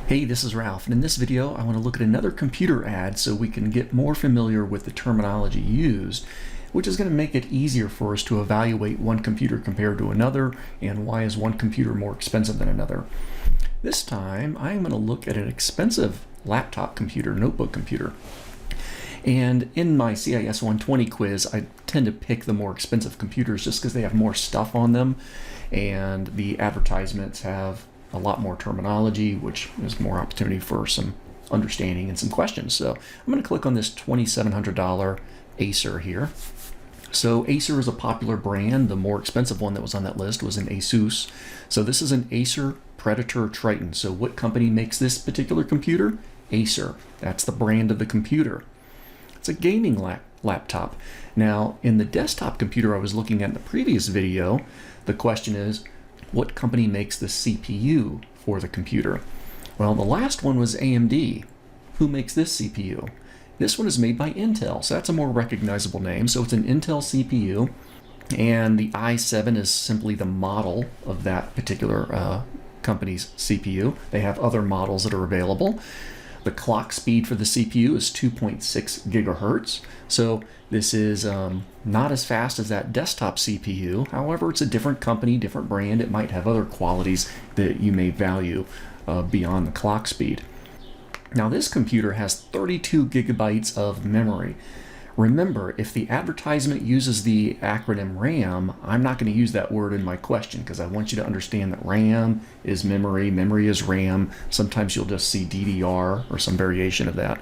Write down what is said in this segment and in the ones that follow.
Hey, this is Ralph, and in this video I want to look at another computer ad so we can get more familiar with the terminology used, which is going to make it easier for us to evaluate one computer compared to another and why is one computer more expensive than another. This time I'm going to look at an expensive laptop computer, notebook computer. And in my CIS 120 quiz, I tend to pick the more expensive computers just because they have more stuff on them, and the advertisements have a lot more terminology, which is more opportunity for some understanding and some questions. So I'm going to click on this $2,700 Acer here. So Acer is a popular brand. The more expensive one that was on that list was an Asus. So this is an Acer Predator Triton. So what company makes this particular computer? Acer. That's the brand of the computer. It's a gaming laptop. Now, in the desktop computer I was looking at in the previous video, the question is, what company makes the CPU for the computer? Well, the last one was AMD. Who makes this CPU? This one is made by Intel, so that's a more recognizable name. So it's an Intel CPU, and the i7 is simply the model of that particular company's CPU. They have other models that are available. The clock speed for the CPU is 2.6 gigahertz. So this is not as fast as that desktop CPU. However, it's a different company, different brand. It might have other qualities that you may value beyond the clock speed. Now this computer has 32 gigabytes of memory. Remember, if the advertisement uses the acronym RAM, I'm not going to use that word in my question because I want you to understand that RAM is memory, memory is RAM. Sometimes you'll just see DDR or some variation of that.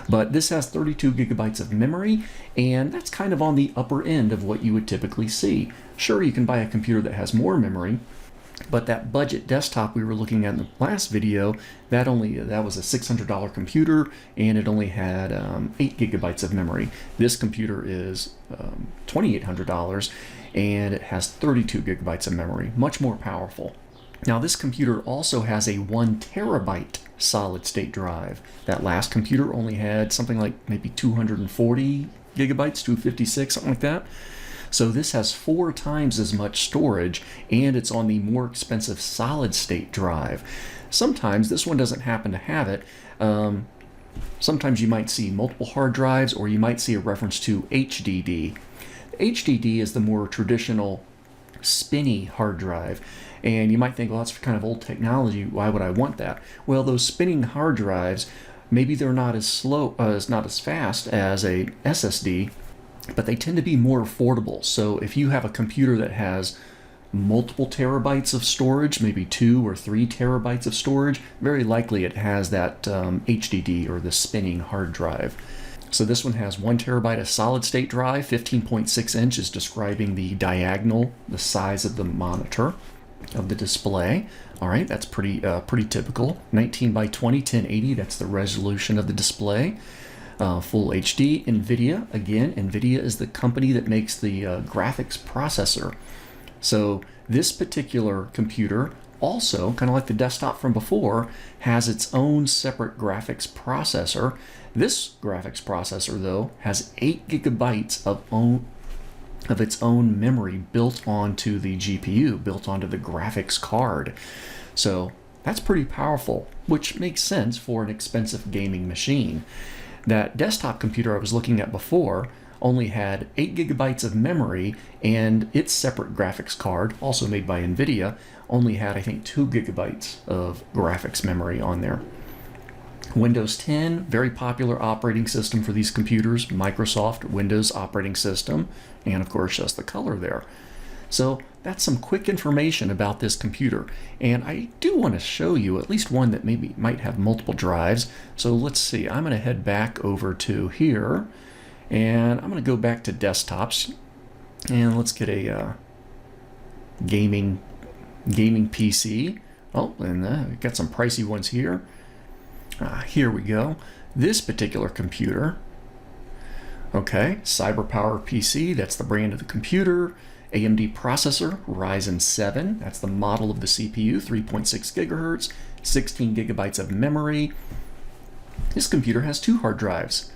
But this has 32 gigabytes of memory, and that's kind of on the upper end of what you would typically see. Sure, you can buy a computer that has more memory, but that budget desktop we were looking at in the last video, that was a $600 computer, and it only had 8 gigabytes of memory. This computer is $2,800, and it has 32 gigabytes of memory, much more powerful. Now this computer also has a 1 terabyte solid state drive. That last computer only had something like maybe 240 gigabytes, 256, something like that. So this has 4 times as much storage, and it's on the more expensive solid state drive. Sometimes this one doesn't happen to have it. Sometimes you might see multiple hard drives, or you might see a reference to HDD. HDD is the more traditional spinny hard drive, and you might think, well, that's kind of old technology, why would I want that? Well, those spinning hard drives, maybe they're not as not as fast as a SSD, but they tend to be more affordable. So if you have a computer that has multiple terabytes of storage, maybe 2 or 3 terabytes of storage, very likely it has that HDD, or the spinning hard drive. So this one has 1 terabyte of solid state drive, 15.6 inch is describing the diagonal, the size of the monitor of the display. All right, that's pretty typical. 19 by 20, 1080, that's the resolution of the display. Full HD. NVIDIA, again, NVIDIA is the company that makes the graphics processor. So this particular computer also, kind of like the desktop from before, has its own separate graphics processor. This graphics processor, though, has 8 gigabytes of its own memory built onto the GPU, built onto the graphics card. So that's pretty powerful, which makes sense for an expensive gaming machine. That desktop computer I was looking at before only had 8 gigabytes of memory, and its separate graphics card, also made by NVIDIA, only had, I think, 2 gigabytes of graphics memory on there. Windows 10, very popular operating system for these computers, Microsoft Windows operating system, and of course just the color there. So that's some quick information about this computer, and I do want to show you at least one that maybe might have multiple drives. So let's see, I'm going to head back over to here, and I'm going to go back to desktops, and let's get a gaming PC. Oh, and we've got some pricey ones here. Here we go. This particular computer, okay, CyberPower PC, that's the brand of the computer. AMD processor, Ryzen 7, that's the model of the CPU, 3.6 gigahertz, 16 gigabytes of memory. This computer has 2 hard drives.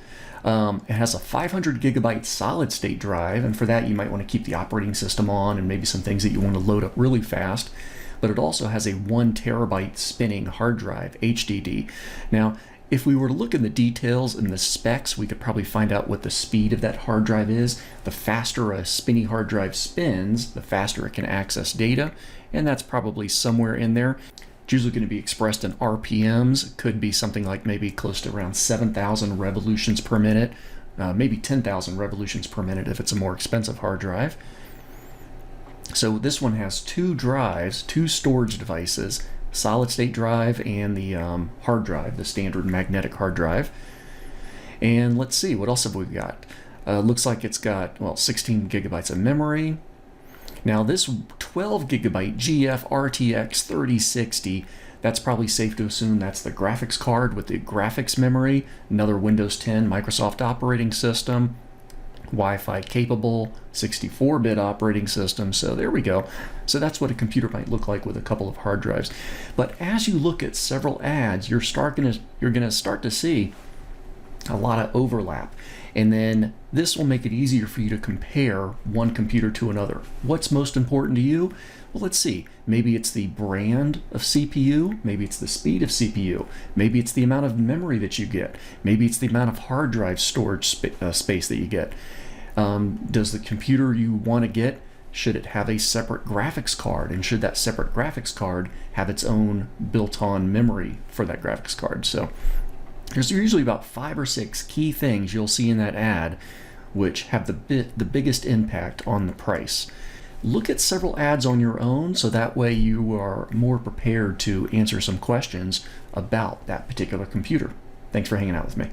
It has a 500 gigabyte solid state drive, and for that you might want to keep the operating system on and maybe some things that you want to load up really fast. but it also has a 1 terabyte spinning hard drive, HDD. Now, if we were to look in the details in the specs, we could probably find out what the speed of that hard drive is. The faster a spinning hard drive spins, the faster it can access data, and that's probably somewhere in there. It's usually going to be expressed in RPMs. It could be something like maybe close to around 7,000 revolutions per minute, maybe 10,000 revolutions per minute if it's a more expensive hard drive. So this one has 2 drives, 2 storage devices, solid state drive and the hard drive, the standard magnetic hard drive. And let's see, what else have we got? Looks like it's got, well, 16 gigabytes of memory. Now this 12 gigabyte GF RTX 3060, that's probably safe to assume that's the graphics card with the graphics memory, another Windows 10 Microsoft operating system, Wi-Fi capable, 64-bit operating system. So there we go. So that's what a computer might look like with a couple of hard drives. But as you look at several ads, you're going to start to see a lot of overlap. And then this will make it easier for you to compare one computer to another. What's most important to you? Well, let's see. Maybe it's the brand of CPU. Maybe it's the speed of CPU. Maybe it's the amount of memory that you get. Maybe it's the amount of hard drive storage space that you get. Does the computer you want to get, should it have a separate graphics card? And should that separate graphics card have its own built-on memory for that graphics card? So there's usually about 5 or 6 key things you'll see in that ad which have the biggest impact on the price. Look at several ads on your own so that way you are more prepared to answer some questions about that particular computer. Thanks for hanging out with me.